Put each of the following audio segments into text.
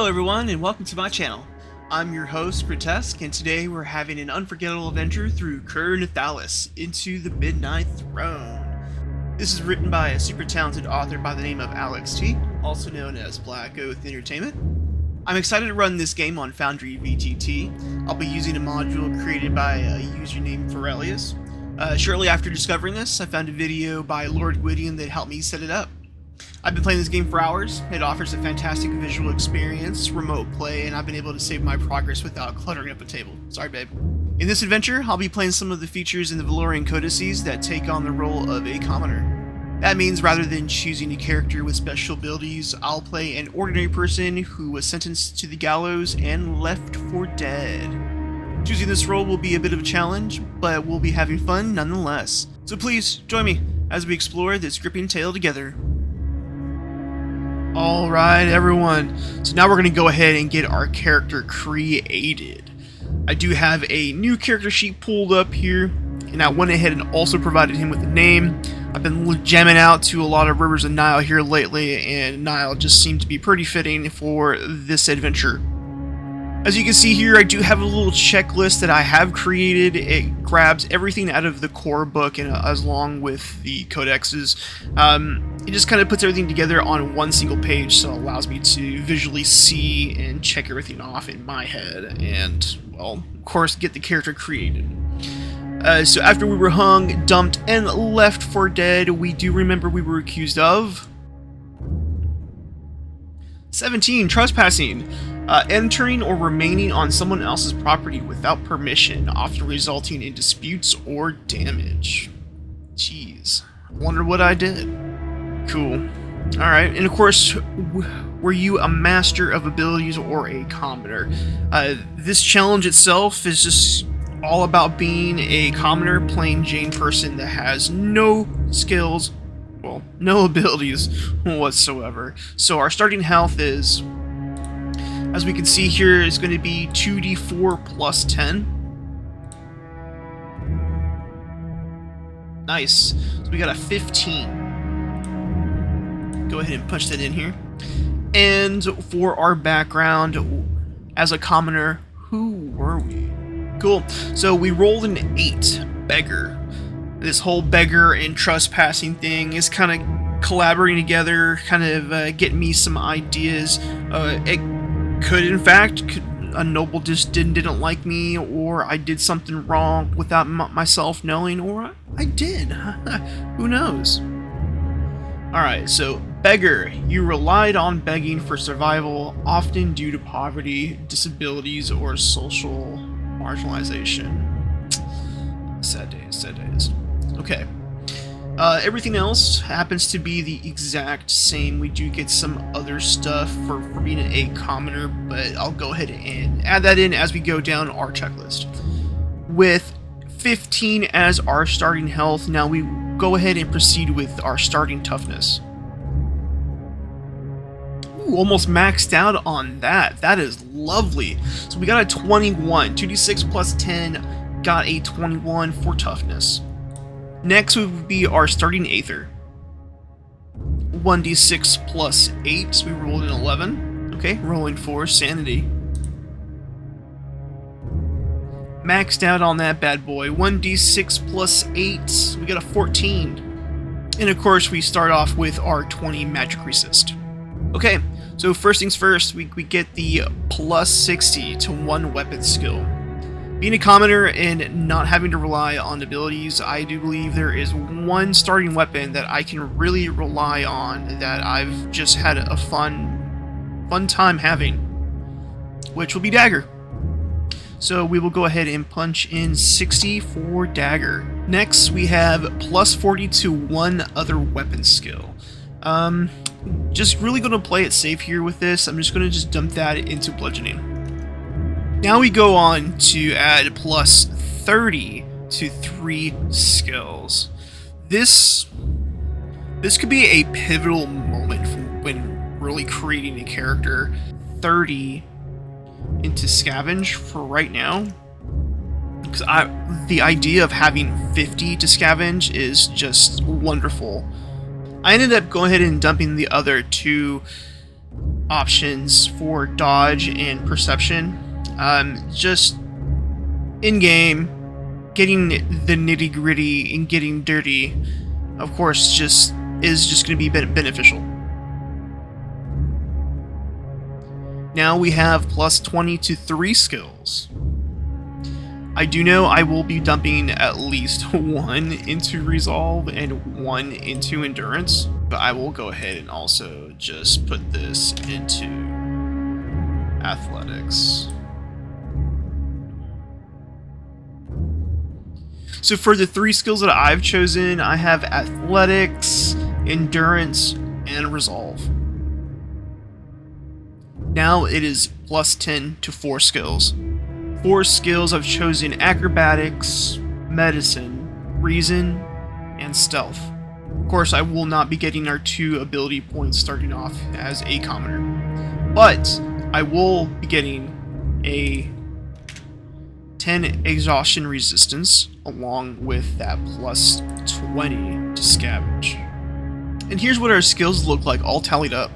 Hello everyone and welcome to my channel. I'm your host Grotesque, and today we're having an unforgettable adventure through Ker Nethalas into the Midnight Throne. This is written by a super talented author by the name of Alex T, also known as Black Oath Entertainment. I'm excited to run this game on Foundry VTT. I'll be using a module created by a user named Forelius. Shortly after discovering this, I found a video by Lord Gwydion that helped me set it up. I've been playing this game for hours. It offers a fantastic visual experience, remote play, and I've been able to save my progress without cluttering up a table. Sorry, babe. In this adventure, I'll be playing some of the features in the Valorian codices that take on the role of a commoner. That means rather than choosing a character with special abilities, I'll play an ordinary person who was sentenced to the gallows and left for dead. Choosing this role will be a bit of a challenge, but we'll be having fun nonetheless. So please, join me as we explore this gripping tale together. Alright everyone, so now we're going to go ahead and get our character created. I do have a new character sheet pulled up here, and I went ahead and also provided him with a name. I've been jamming out to a lot of Rivers of Nile here lately, and Nile just seemed to be pretty fitting for this adventure. As you can see here, I do have a little checklist that I have created. It grabs everything out of the core book and as along with the codexes. It just kind of puts everything together on one single page, so it allows me to visually see and check everything off in my head and, well, of course, get the character created. So after we were hung, dumped, and left for dead, we do remember we were accused of 17. Trespassing. Entering or remaining on someone else's property without permission, often resulting in disputes or damage. Jeez. Wonder what I did. Cool. Alright, and of course, were you a master of abilities or a commoner? This challenge itself is just all about being a commoner, plain Jane person that has no skills, well, no abilities whatsoever. So our starting health is, as we can see here, is going to be 2d4 plus 10. Nice. So we got a 15. Go ahead and punch that in here. And for our background, as a commoner, who were we? Cool. So we rolled an 8, beggar. This whole beggar and trespassing thing is kind of collaborating together, kind of getting me some ideas. It could, in fact, a noble just didn't like me, or I did something wrong without myself knowing, or I did. Who knows? Alright, so beggar. You relied on begging for survival, often due to poverty, disabilities, or social marginalization. Sad days, sad days. Okay. Everything else happens to be the exact same. We do get some other stuff for being a commoner, but I'll go ahead and add that in as we go down our checklist. With 15 as our starting health, now we go ahead and proceed with our starting toughness. Ooh, almost maxed out on that. That is lovely. So we got a 21. 2d6 plus 10, got a 21 for toughness. Next would be our starting Aether. 1d6 plus 8, so we rolled an 11. Okay, rolling for Sanity. Maxed out on that bad boy. 1d6 plus 8, we got a 14. And of course, we start off with our 20 Magic Resist. Okay, so first things first, we get the plus 60 to 1 weapon skill. Being a commoner and not having to rely on abilities, I do believe there is one starting weapon that I can really rely on that I've just had a fun time having, which will be Dagger. So we will go ahead and punch in 60 for Dagger. Next, we have plus 40 to 1 other weapon skill. Just really going to play it safe here with this. I'm just going to dump that into bludgeoning. Now we go on to add plus 30 to 3 skills. This could be a pivotal moment when really creating a character. 30 into Scavenge for right now, because the idea of having 50 to Scavenge is just wonderful. I ended up going ahead and dumping the other 2 options for dodge and perception. Just in-game, getting the nitty-gritty and getting dirty, of course, is just going to be beneficial. Now we have plus 20 to 3 skills. I do know I will be dumping at least 1 into Resolve and 1 into Endurance, but I will go ahead and also just put this into Athletics. So for the 3 skills that I've chosen, I have Athletics, Endurance, and Resolve. Now it is plus 10 to 4 skills. 4 skills I've chosen Acrobatics, Medicine, Reason, and Stealth. Of course, I will not be getting our 2 ability points starting off as a commoner, but I will be getting a 10 exhaustion resistance along with that plus 20 to scavenge. And here's what our skills look like all tallied up.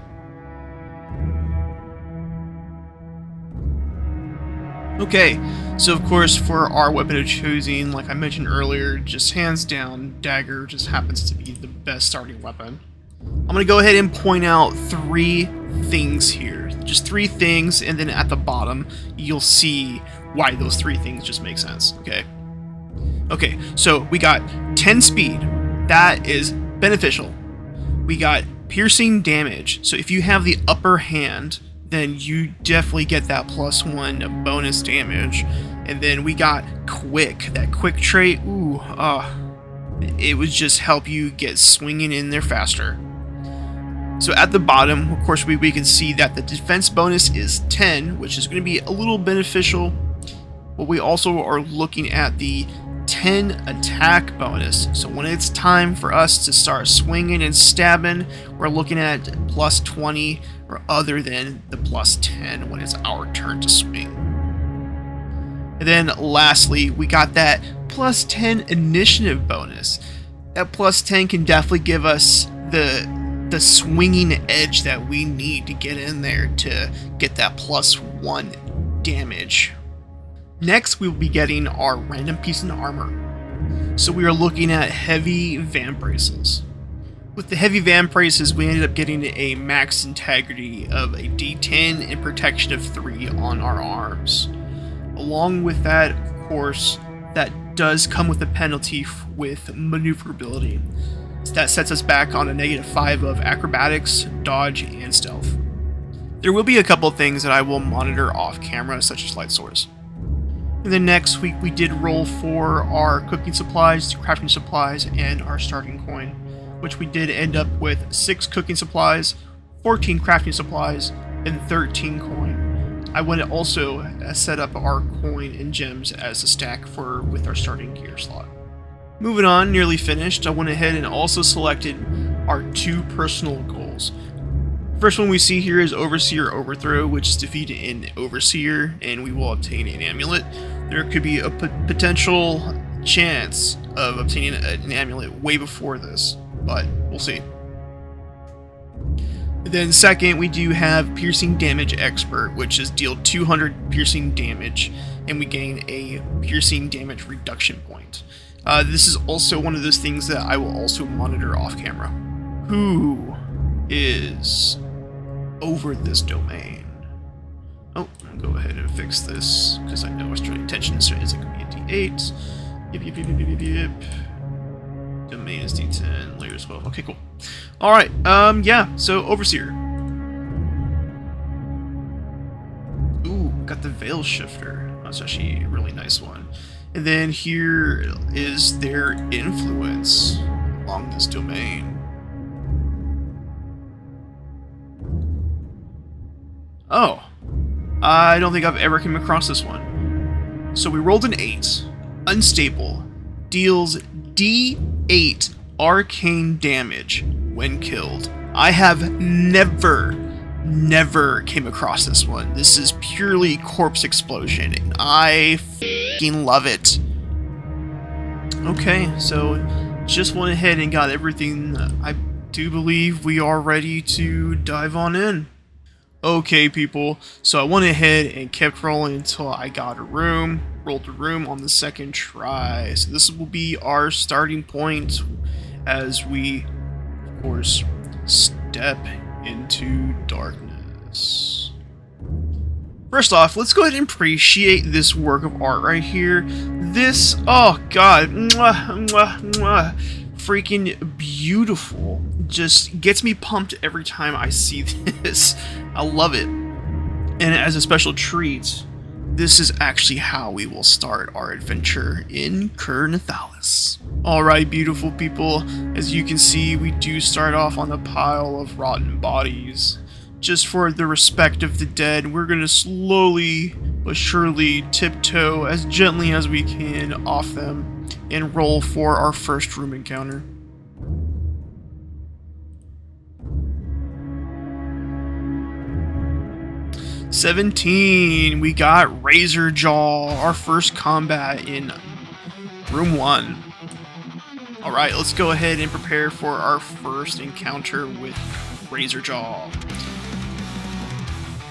Okay, so of course for our weapon of choosing, like I mentioned earlier, just hands down, dagger just happens to be the best starting weapon. I'm going to go ahead and point out 3 things here. Just 3 things, and then at the bottom you'll see why those 3 things just make sense, okay? Okay, so we got 10 speed. That is beneficial. We got piercing damage. So if you have the upper hand, then you definitely get that plus 1 bonus damage. And then we got quick. That quick trait, it would just help you get swinging in there faster. So at the bottom, of course, we can see that the defense bonus is 10, which is going to be a little beneficial. But we also are looking at the 10 attack bonus. So when it's time for us to start swinging and stabbing, we're looking at plus 20 or other than the plus 10 when it's our turn to swing. And then lastly, we got that plus 10 initiative bonus. That plus 10 can definitely give us the swinging edge that we need to get in there to get that plus 1 damage. Next, we will be getting our random piece of armor. So we are looking at heavy van braces. With the heavy van braces, we ended up getting a max integrity of a D10 and protection of 3 on our arms. Along with that, of course, that does come with a penalty with maneuverability. So that sets us back on a -5 of acrobatics, dodge, and stealth. There will be a couple things that I will monitor off camera, such as light source. And then next week we did roll for our cooking supplies, crafting supplies, and our starting coin, which we did end up with 6 cooking supplies, 14 crafting supplies, and 13 coin. I went to also set up our coin and gems as a stack with our starting gear slot. Moving on, nearly finished, I went ahead and also selected our 2 personal goals. First one we see here is Overseer Overthrow, which is defeat an Overseer, and we will obtain an amulet. There could be a potential chance of obtaining an amulet way before this, but we'll see. Then second, we do have Piercing Damage Expert, which is deal 200 piercing damage, and we gain a piercing damage reduction point. This is also one of those things that I will also monitor off camera. Who is over this domain? Oh, I'll go ahead and fix this because I know our starting tension is going to be a D8. Yep. Domain is D10, layer is 12. Okay, cool. Alright, yeah, so Overseer. Ooh, got the Veil Shifter. That's actually a really nice one. And then here is their influence along this domain. Oh, I don't think I've ever come across this one. So we rolled an 8. Unstable. Deals D8 arcane damage when killed. I have never came across this one. This is purely corpse explosion, and I f***ing love it. Okay, so just went ahead and got everything. I do believe we are ready to dive on in. Okay, people, so I went ahead and kept rolling until I got a room, rolled a room on the second try. So this will be our starting point as we, of course, step into darkness. First off, let's go ahead and appreciate this work of art right here. This, oh god, mwah, mwah, mwah, freaking beautiful. Just gets me pumped every time I see this. I love it. And as a special treat, this is actually how we will start our adventure in Ker Nethalas. Alright, beautiful people, as you can see, we do start off on a pile of rotten bodies. Just for the respect of the dead, we're gonna slowly but surely tiptoe as gently as we can off them and roll for our first room encounter. $17. We got Razor Jaw, our first combat in room 1. Alright, let's go ahead and prepare for our first encounter with Razor Jaw.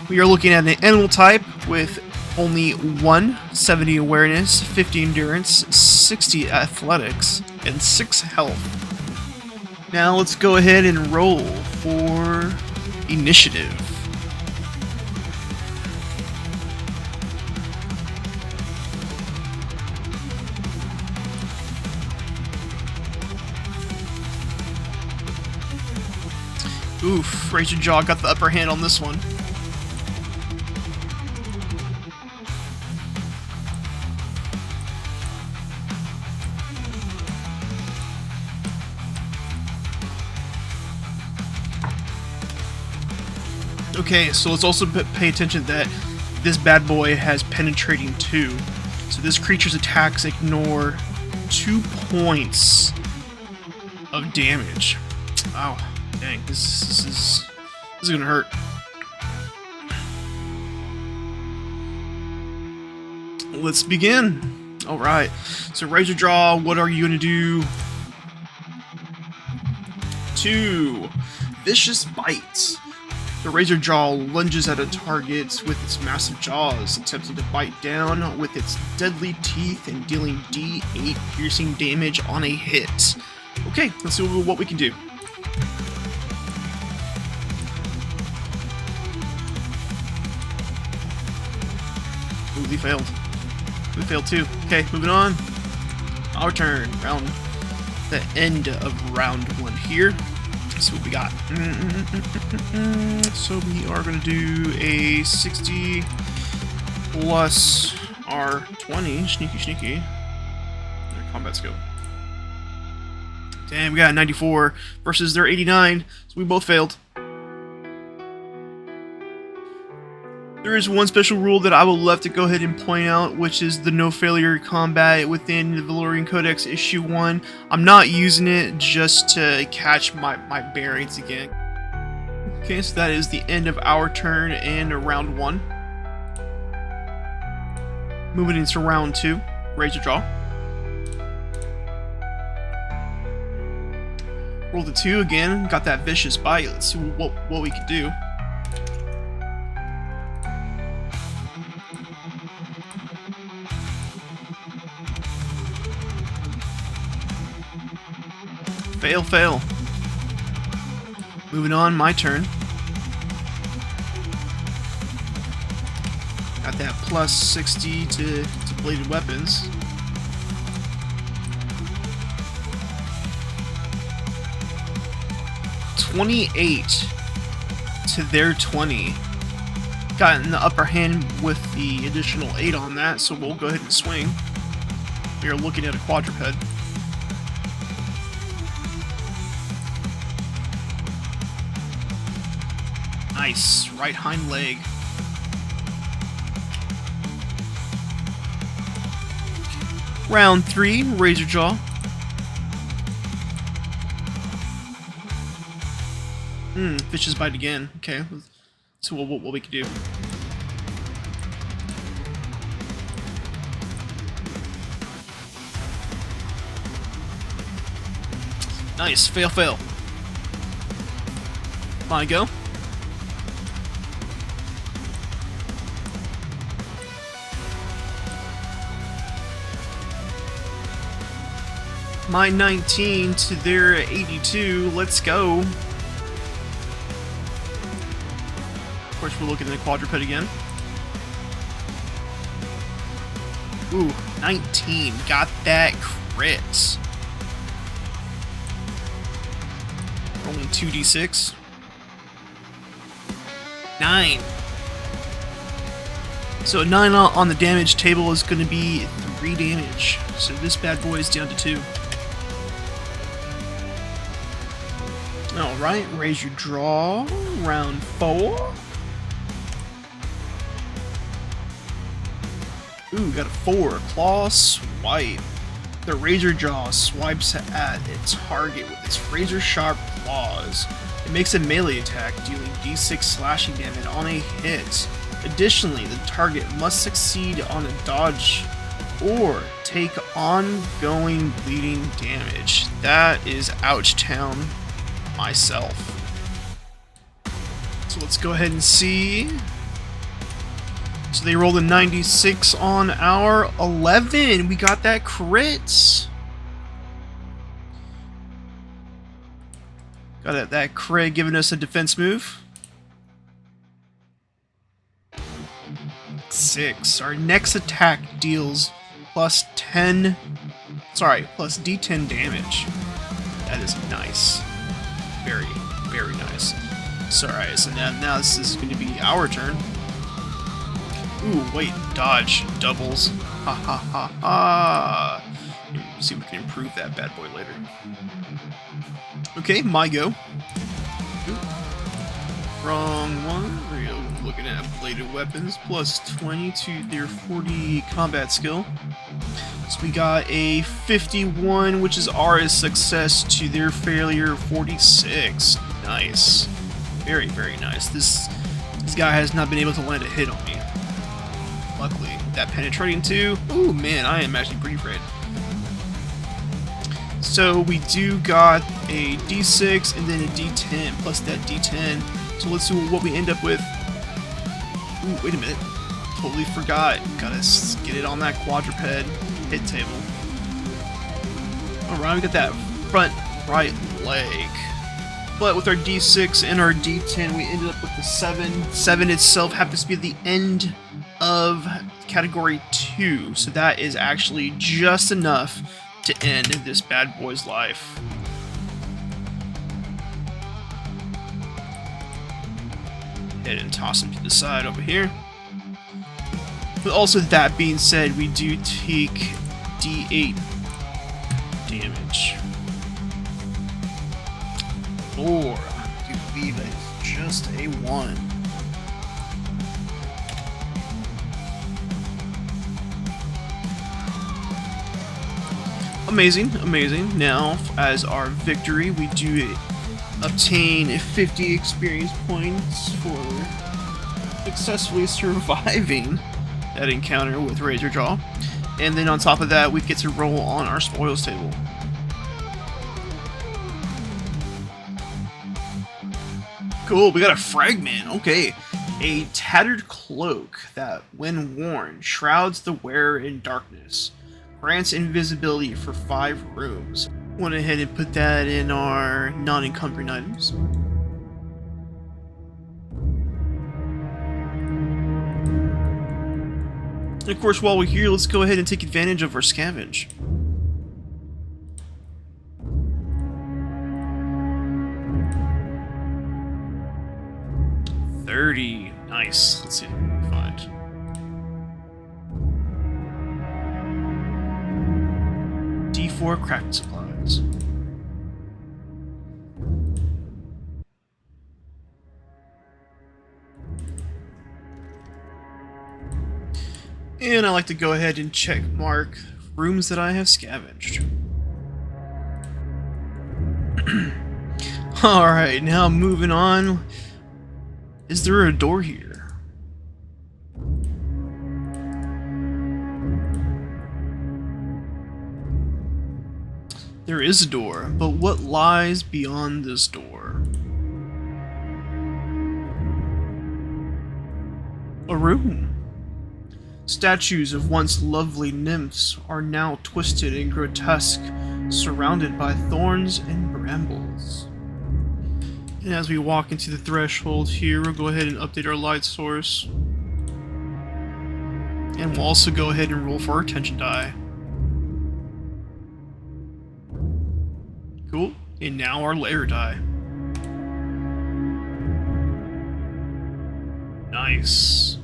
We are looking at an animal type with only 170 awareness, 50 endurance, 60 athletics, and 6 health. Now let's go ahead and roll for initiative. Oof, Razor Jaw got the upper hand on this one. Okay, so let's also pay attention that this bad boy has penetrating 2. So this creature's attacks ignore 2 points of damage. Wow. Dang, this is gonna hurt. Let's begin. Alright, so Razor Jaw, what are you gonna do? 2. Vicious Bite. The Razor Jaw lunges at a target with its massive jaws, attempting to bite down with its deadly teeth and dealing D8 piercing damage on a hit. Okay, let's see what we can do. Ooh, we failed. We failed too. Okay, moving on. Our turn. The end of round 1 here. Let's see what we got. So we are going to do a 60 plus our 20. Sneaky. Their combat skill. Damn, we got a 94 versus their 89. So we both failed. There is one special rule that I will love to go ahead and point out, which is the no failure combat within the Valorian Codex issue 1. I'm not using it just to catch my bearings again. Okay, so that is the end of our turn and round 1. Moving into round 2, Razor Jaw. Roll the 2 again, got that Vicious Bite. Let's see what we can do. Fail. Moving on, my turn. Got that plus 60 to bladed weapons. $28 to their 20. Gotten the upper hand with the additional 8 on that, so we'll go ahead and swing. We are looking at a quadruped. Nice, right hind leg. Round 3, Razor Jaw. Vicious Bite again. Okay, so what we can do. Nice, fail. Fine, go. My 19 to their 82. Let's go. Of course, we're looking at the quadruped again. Ooh, 19. Got that crit. Rolling 2d6. 9. So a 9 on the damage table is going to be 3 damage. So this bad boy is down to 2. Alright, raise your draw. Round 4. Ooh, got a 4. Claw swipe. The razor jaw swipes at its target with its razor sharp claws. It makes a melee attack, dealing d6 slashing damage on a hit. Additionally, the target must succeed on a dodge or take ongoing bleeding damage. That is ouch town myself. So let's go ahead and see. So they rolled a 96 on our 11. We got that crit. Got that crit giving us a defense move. 6. Our next attack deals plus d10 damage. That is nice. Very, very nice. So alright, so now this is going to be our turn. Ooh, wait, dodge doubles. Ha ha ha ha. See if we can improve that bad boy later. Okay, my go. Ooh. Wrong one. We're looking at bladed weapons, plus 20 to their 40 combat skill. So we got a 51, which is our success, to their failure 46. Nice. Very, very nice. This guy has not been able to land a hit on me. Luckily, that penetrating too. Ooh, man, I am actually pretty afraid. So we do got a d6 and then a d10 plus that d10. So let's see what we end up with. Ooh, wait a minute. Totally forgot. Gotta get it on that quadruped hit table. Alright, we got that front right leg. But with our d6 and our d10, we ended up with the 7. 7 itself happens to be the end of category 2. So that is actually just enough to end this bad boy's life. Head and toss him to the side over here. But also, that being said, we do take d8 damage. 4. I do believe it's just a 1. Amazing, amazing. Now, as our victory, we do obtain 50 experience points for successfully surviving that encounter with Razorjaw. And then on top of that, we get to roll on our spoils table. Cool, we got a fragment. Okay. A tattered cloak that, when worn, shrouds the wearer in darkness. Grants invisibility for 5 rooms. Went ahead and put that in our non-encumbering items. And of course, while we're here, let's go ahead and take advantage of our scavenge. $30. Nice. Let's see what we can find. D4 crafting supplies. And I like to go ahead and check mark rooms that I have scavenged. Alright, now moving on. Is there a door here? There is a door, but what lies beyond this door? A room. Statues of once lovely nymphs are now twisted and grotesque surrounded by thorns and brambles. And as we walk into the threshold here, we'll go ahead and update our light source. And we'll also go ahead and roll for our attention die. Cool. And now our layer die. Nice.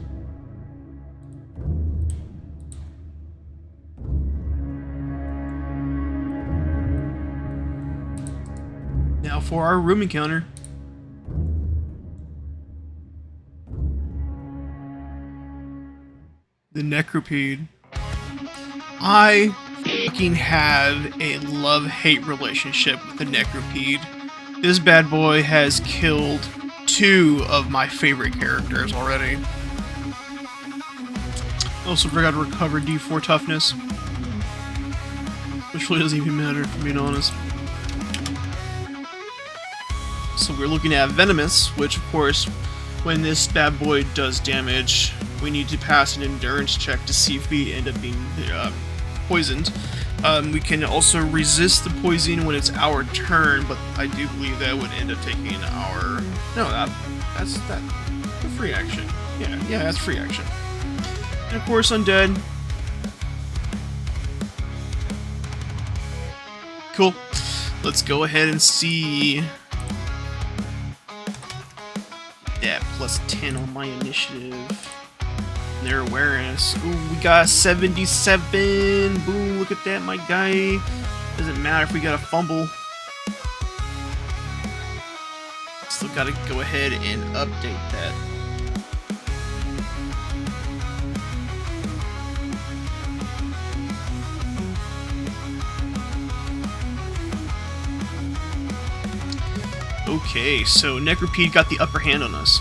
Now for our room encounter. The Necropede. I fucking have a love-hate relationship with the Necropede. This bad boy has killed 2 of my favorite characters already. Also forgot to recover D4 toughness. Which really doesn't even matter, if I'm being honest. So we're looking at Venomous, which of course, when this bad boy does damage, we need to pass an endurance check to see if we end up being poisoned. We can also resist the poison when it's our turn, but I do believe that would end up taking our... No, that's a free action. Yeah, that's free action. And of course, Undead. Cool. Let's go ahead and see... that plus 10 on my initiative. Their awareness. Ooh, we got 77. Boom, look at that, my guy. Doesn't matter if we got a fumble. Still gotta go ahead and update that. Okay, so Necropede got the upper hand on us.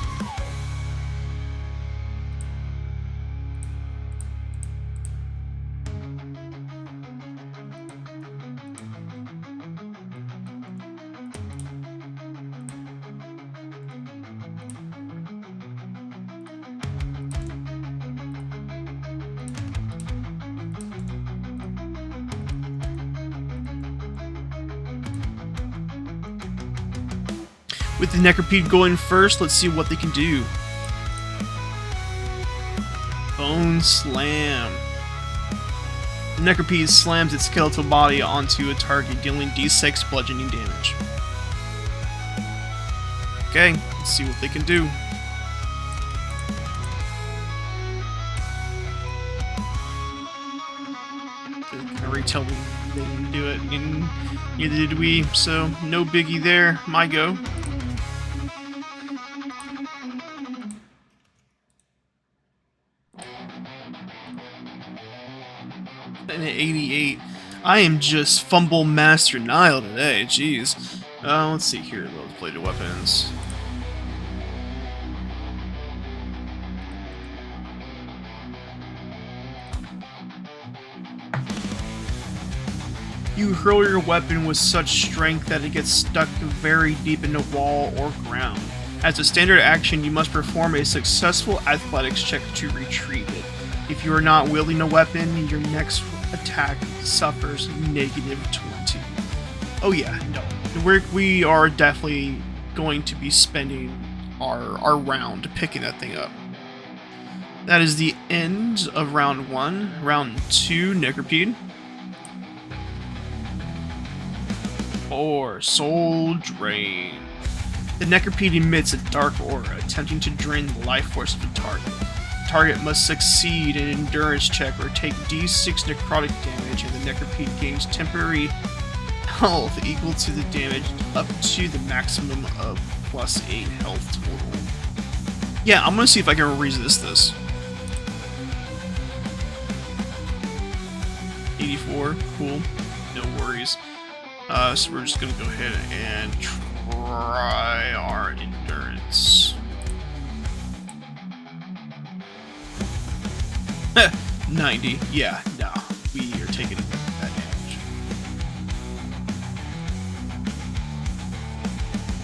With the Necropede going first, let's see what they can do. Bone Slam. The Necropede slams its skeletal body onto a target, dealing D6 bludgeoning damage. Okay, let's see what they can do. I already tell them they didn't do it, and neither did we, so no biggie there. My go. And at 88, I am just Fumble Master Nile today, jeez. Let's see here, those bladed weapons. You hurl your weapon with such strength that it gets stuck very deep in the wall or ground. As a standard action, you must perform a successful athletics check to retrieve it. If you are not wielding a weapon, your next attack suffers -20. Oh yeah, no. We are definitely going to be spending our round picking that thing up. That is the end of round 1. Round 2, Necropede. Or Soul Drain. The Necropede emits a dark aura, attempting to drain the life force of the target. The target must succeed an endurance check or take D6 necrotic damage, and the Necropede gains temporary health equal to the damage up to the maximum of +8 health total. Yeah, I'm gonna see if I can resist this. 84, cool, no worries. So we're just gonna go ahead and try our endurance. 90, yeah, no, we are taking that damage.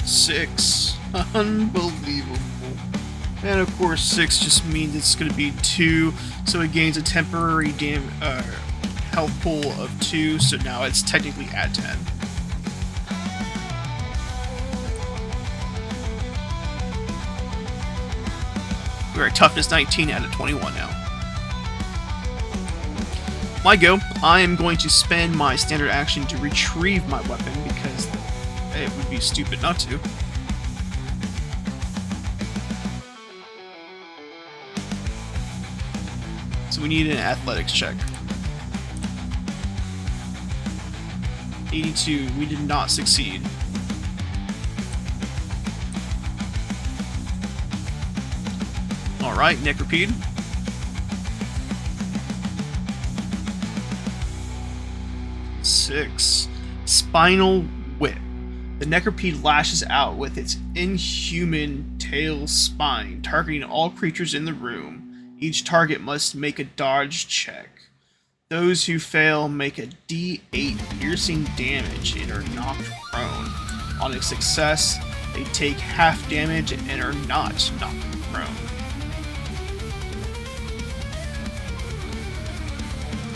6, unbelievable. And of course 6 just means it's gonna be 2, so it gains a temporary health pool of 2, so now it's technically at 10. We're at toughness 19 out of 21 now. My go. I am going to spend my standard action to retrieve my weapon because it would be stupid not to. So we need an athletics check. 82. We did not succeed. Alright, Necropede. Six. Spinal Whip. The Necropede lashes out with its inhuman tail spine, targeting all creatures in the room. Each target must make a dodge check. Those who fail make a D8 piercing damage and are knocked prone. On a success, they take half damage and are not knocked prone.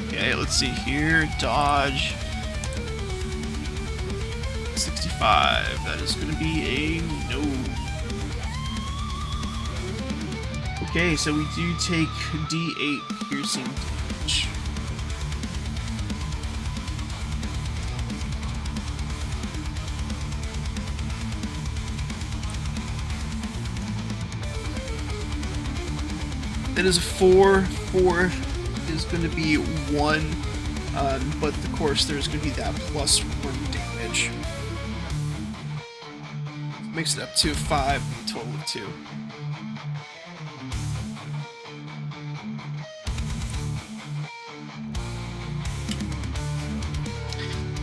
Okay, let's see here. Dodge. 65. That is going to be a no. Okay, so we do take D8 piercing damage. That is a 4. 4 is going to be 1, but of course there's going to be that +1 damage. Makes it up to 5, total of 2.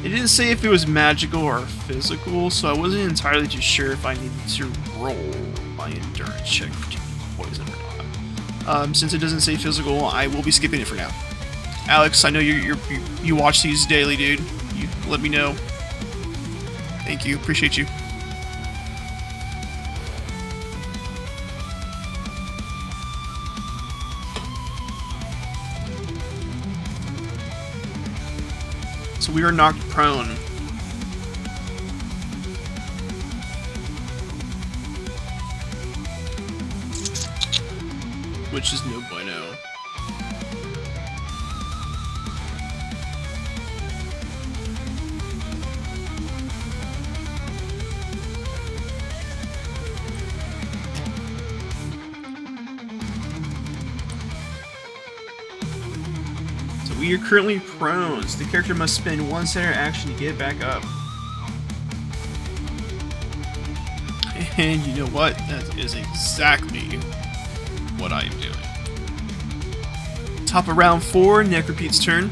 It didn't say if it was magical or physical, so I wasn't entirely too sure if I needed to roll my endurance check for taking poison or not. Since it doesn't say physical, I will be skipping it for now. Alex, I know you watch these daily, dude. You let me know. Thank you, appreciate you. So we are knocked prone. Which is no bueno. We are currently prone, so the character must spend 1 standard action to get back up. And you know what? That is exactly what I am doing. Top of round 4, Necropede's turn.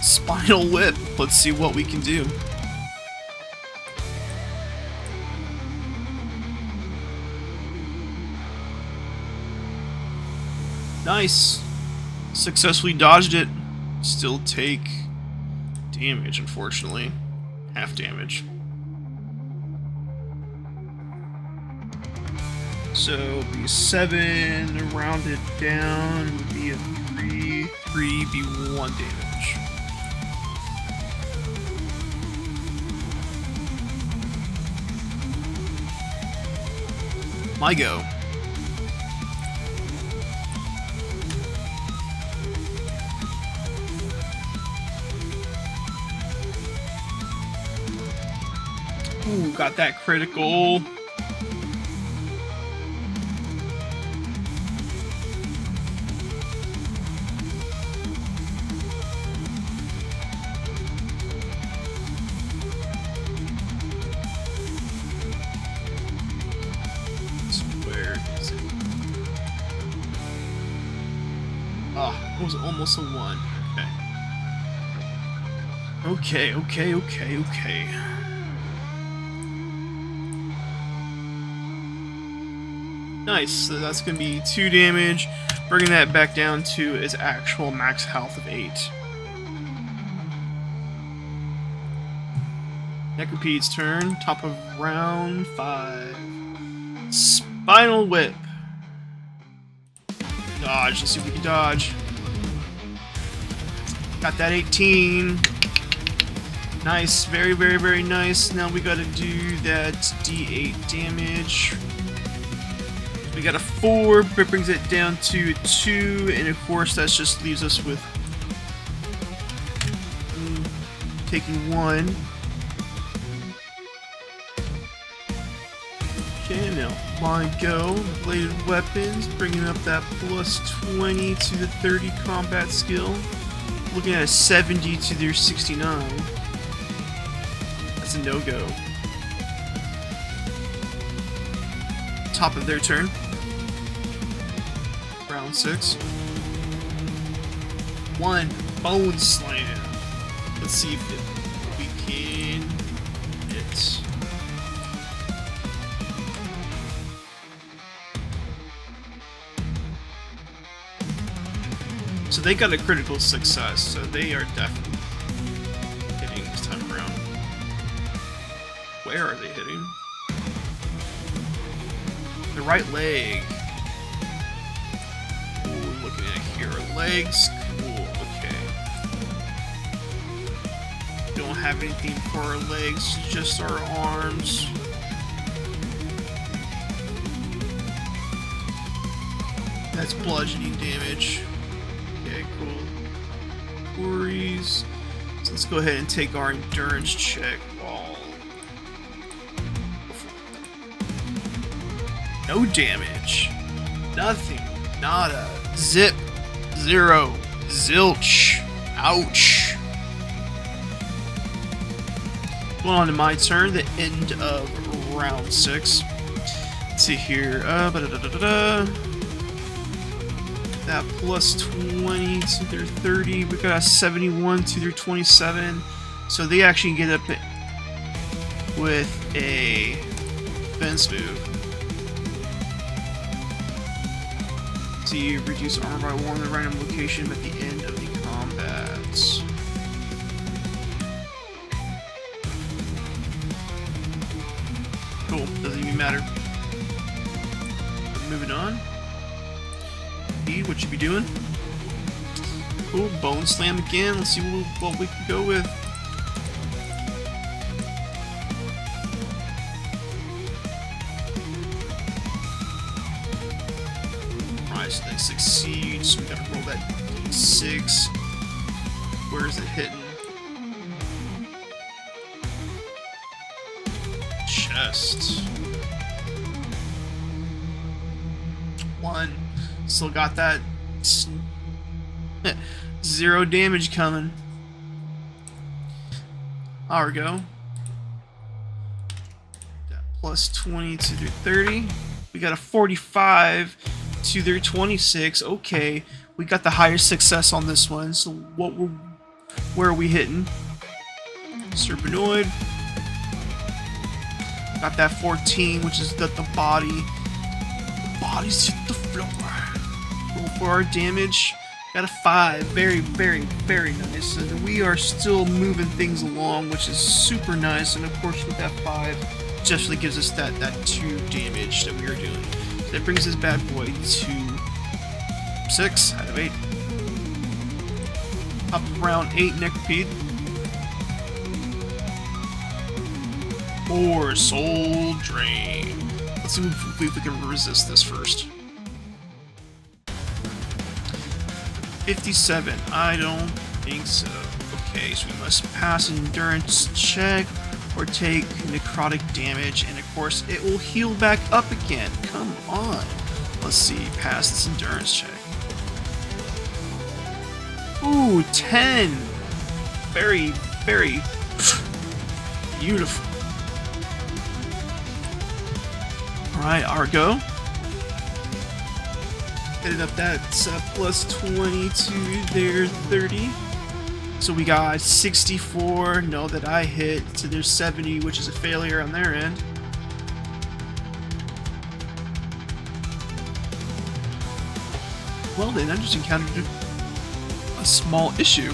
Spinal Whip. Let's see what we can do. Nice. Successfully dodged it. Still take damage, unfortunately. Half damage. So be 7, rounded down, would be a 3. 3 be 1 damage. My go. Ooh, got that critical. Where is it? Ah, it was almost a 1. Okay. Okay. Nice, so that's going to be 2 damage, bringing that back down to its actual max health of 8. Necropede's turn, top of round 5. Spinal Whip. dodge. Let's see if we can dodge. Got that 18. Nice. Very, very, very nice. Now we gotta do that D8 damage. We got a 4, but brings it down to 2, and of course that just leaves us with taking 1. Okay, now line go. Bladed weapons, bringing up that plus 20 to the 30 combat skill. Looking at a 70 to their 69. That's a no-go. Top of their turn. Round 6. 1 bone slam. Let's see if we can hit. So they got a critical success, so they are definitely hitting this time around. Where are they hitting? The right leg. Ooh, looking at here, legs. Cool, okay. Don't have anything for our legs, just our arms. That's bludgeoning damage. Okay, cool. Worries. So let's go ahead and take our endurance check while... No damage. Nothing. Nada. Zip. Zero. Zilch. Ouch. Going on to my turn, the end of round 6. Let's see here. That plus 20 to their 30. We got a 71 to their 27. So they actually get up with a fence move. So you reduce armor by 1 in a random location at the end of the combat. Cool, doesn't even matter. Moving on. What you be doing? Cool, bone slam again. Let's see what we can go with. Alright, so they succeed. So we gotta roll that D6. Where is it hitting? Chest. 1. Still got that 0 damage coming. There we go. That plus 20 to their 30. We got a 45 to their 26. Okay, we got the highest success on this one. So where are we hitting? Serpenoid. Got that 14, which is the body. The body's hit the floor. Roll for our damage. Got a 5. Very, very, very nice. And we are still moving things along, which is super nice. And of course, with that 5, just really gives us that 2 damage that we are doing. So that brings this bad boy to 6 out of 8. Up round 8, Necropede. Or Soul Drain. Let's see if we can resist this first. 57. I don't think so. Okay, so we must pass an endurance check or take necrotic damage, and of course it will heal back up again. Come on. Let's see. Pass this endurance check. Ooh, 10. Very, very beautiful. Alright, Argo. Headed up that plus 20 to their 30. So we got 64. No, that I hit to their 70, which is a failure on their end. Well then, I just encountered a small issue.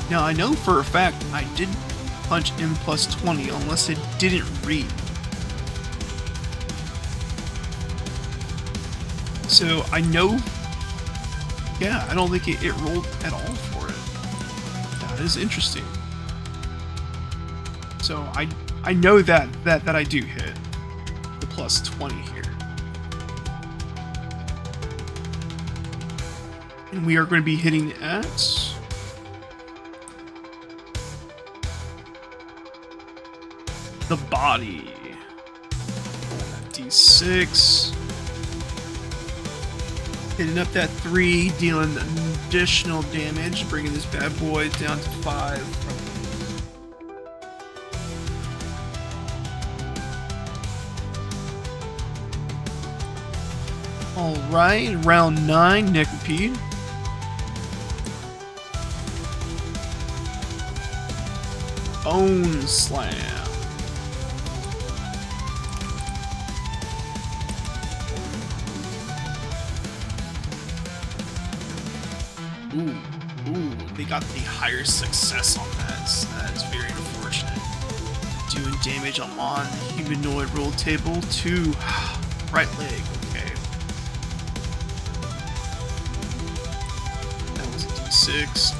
Now I know for a fact I did punch in plus 20 unless it didn't read. So I know, yeah, I don't think it rolled at all for it. That is interesting. So I know that I do hit the plus 20 here. And we are going to be hitting at the body. D6. Hitting up that 3, dealing additional damage, bringing this bad boy down to 5. Alright, round 9, Necropede. Bone Slam. Ooh, they got the higher success on that, so that is very unfortunate. Doing damage on the humanoid roll table to right leg, okay. That was a D6.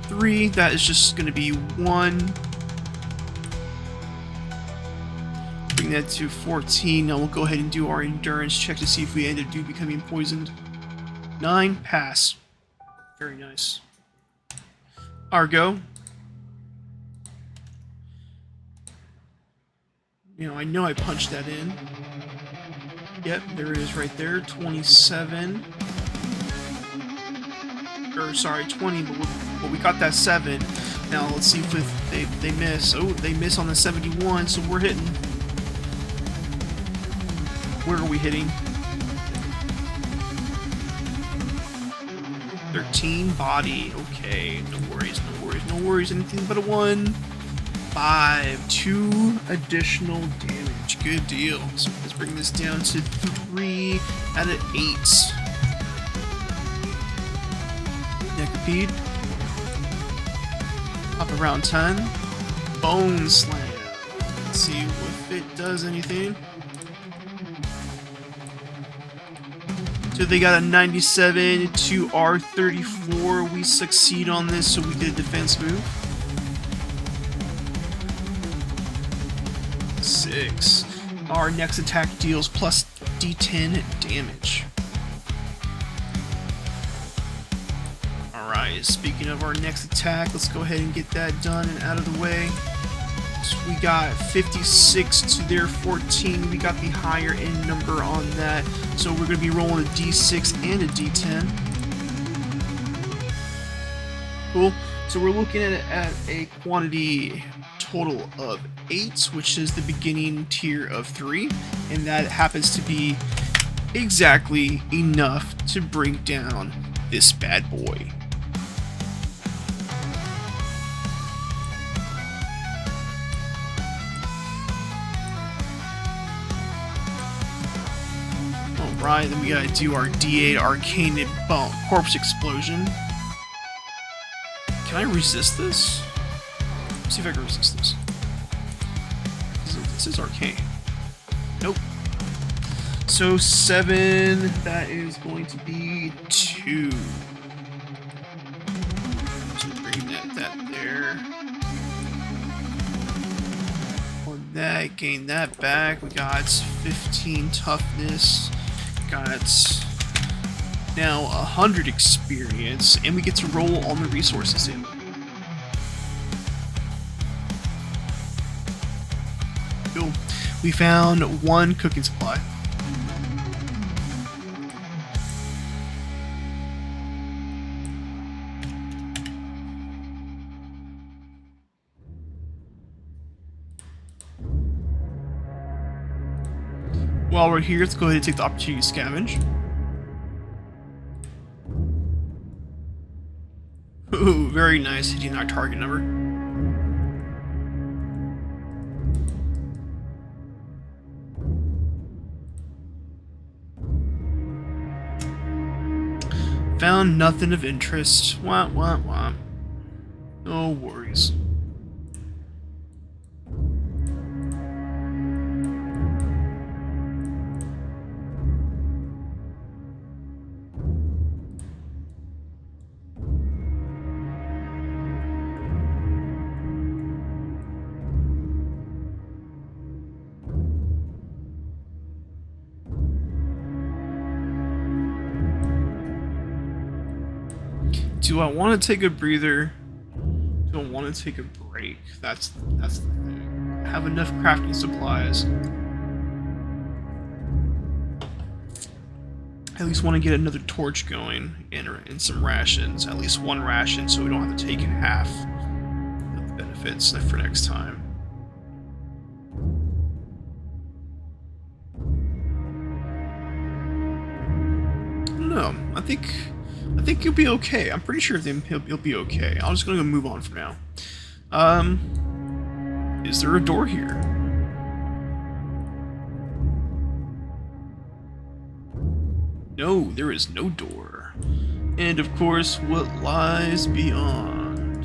3, that is just going to be 1. Bring that to 14. Now we'll go ahead and do our endurance check to see if we end up becoming poisoned. 9, pass. Very nice. Argo. You know, I know I punched that in. Yep, there it is right there. 27. Or sorry, 20, but we got that 7. Now let's see if they miss. Oh, they miss on the 71, so we're hitting. Where are we hitting? 13, body. Okay, no worries, no worries, no worries. Anything but a 1. 5, 2 additional damage. Good deal. So let's bring this down to 3 out of 8. Necropede. Up around 10. Bone Slam. Let's see if it does anything. So they got a 97 to our 34. We succeed on this, so we get a defense move. 6. Our next attack deals plus D10 damage. Alright, speaking of our next attack, let's go ahead and get that done and out of the way. So we got 56 to their 14. We got the higher end number on that. So we're going to be rolling a D6 and a D10. Cool. So we're looking at a quantity total of 8, which is the beginning tier of 3. And that happens to be exactly enough to bring down this bad boy. Alright, then we gotta do our D8 Arcane Corpse Explosion. Can I resist this? Let's see if I can resist this. This is arcane. Nope. So 7, that is going to be 2. So bring that there. On that, gain that back. We got 15 toughness. Got now 100 experience, and we get to roll on the resources in. Cool. We found 1 cooking supply. While we're here, let's go ahead and take the opportunity to scavenge. Ooh, very nice, hitting our target number. Found nothing of interest. Wah, wah, wah. No worries. Do I want to take a breather? Do I want to take a break? That's the thing. I have enough crafting supplies. I at least want to get another torch going and some rations. At least one ration so we don't have to take half of the benefits for next time. I don't know. I think you'll be okay. I'm pretty sure he'll be okay. I'm just gonna go move on for now. Is there a door here? No, there is no door. And of course, what lies beyond?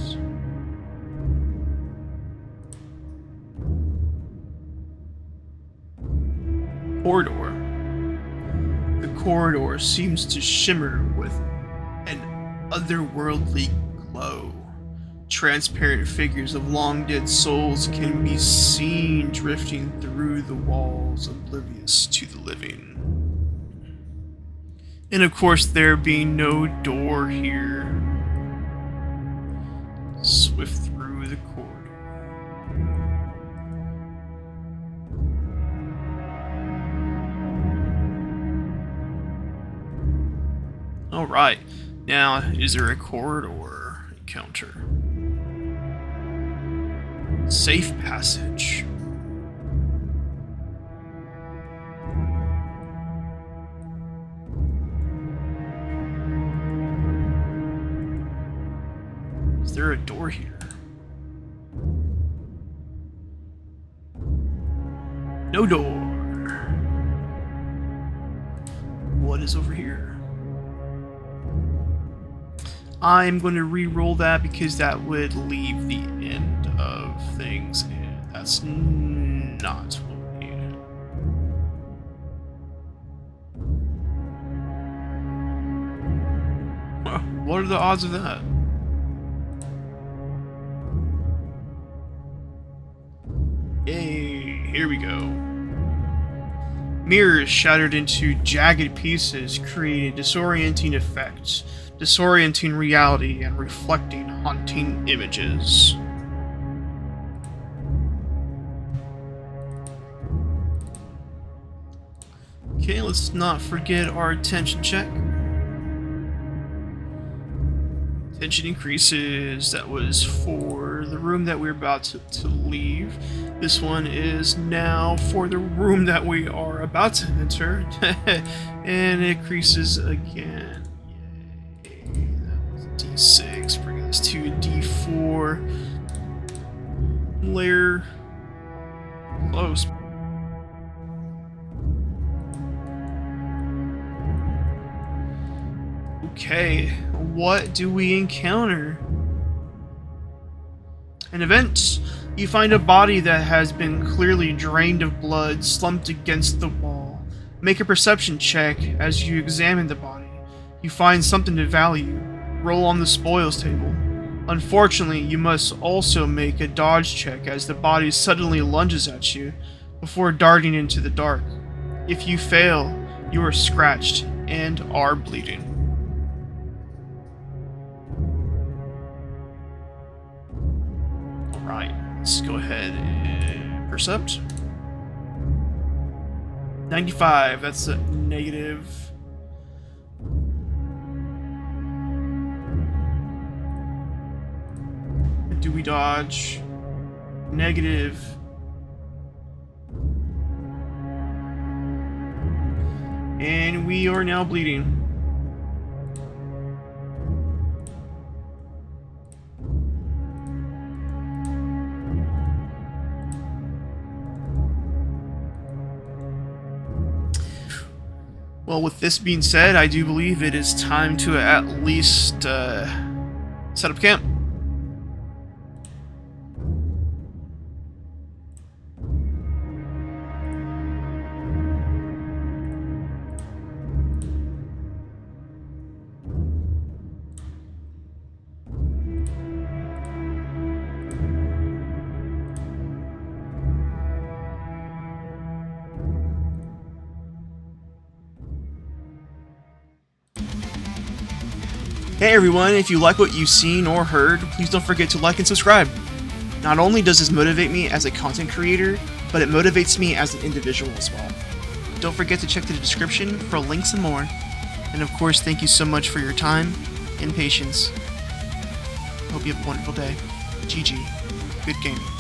Corridor. The corridor seems to shimmer with an otherworldly glow. Transparent figures of long-dead souls can be seen drifting through the walls, oblivious to the living. And of course, there being no door here. Swift through the corridor. Alright, now is there a corridor encounter? Safe passage. Is there a door here? No door. What is over here? I'm going to re-roll that because that would leave the end of things, and that's not what we need. What are the odds of that? Yay, here we go. Mirrors shattered into jagged pieces create a disorienting effect, disorienting reality and reflecting haunting images. Okay, let's not forget our attention check. Attention increases. That was for the room that we're about to leave. This one is now for the room that we are about to enter. And it increases again. Yay. That was a D6. Bring this to a D4. Layer. Close. Okay, what do we encounter? An event. You find a body that has been clearly drained of blood, slumped against the wall. Make a perception check as you examine the body. You find something of value. Roll on the spoils table. Unfortunately, you must also make a dodge check as the body suddenly lunges at you before darting into the dark. If you fail, you are scratched and are bleeding. Alright, let's go ahead and percept. 95, that's a negative. Do we dodge? Negative. And we are now bleeding. Well, with this being said, I do believe it is time to at least set up camp. Hey everyone, if you like what you've seen or heard, please don't forget to like and subscribe. Not only does this motivate me as a content creator, but it motivates me as an individual as well. Don't forget to check the description for links and more. And of course, thank you so much for your time and patience. Hope you have a wonderful day. GG. Good gaming.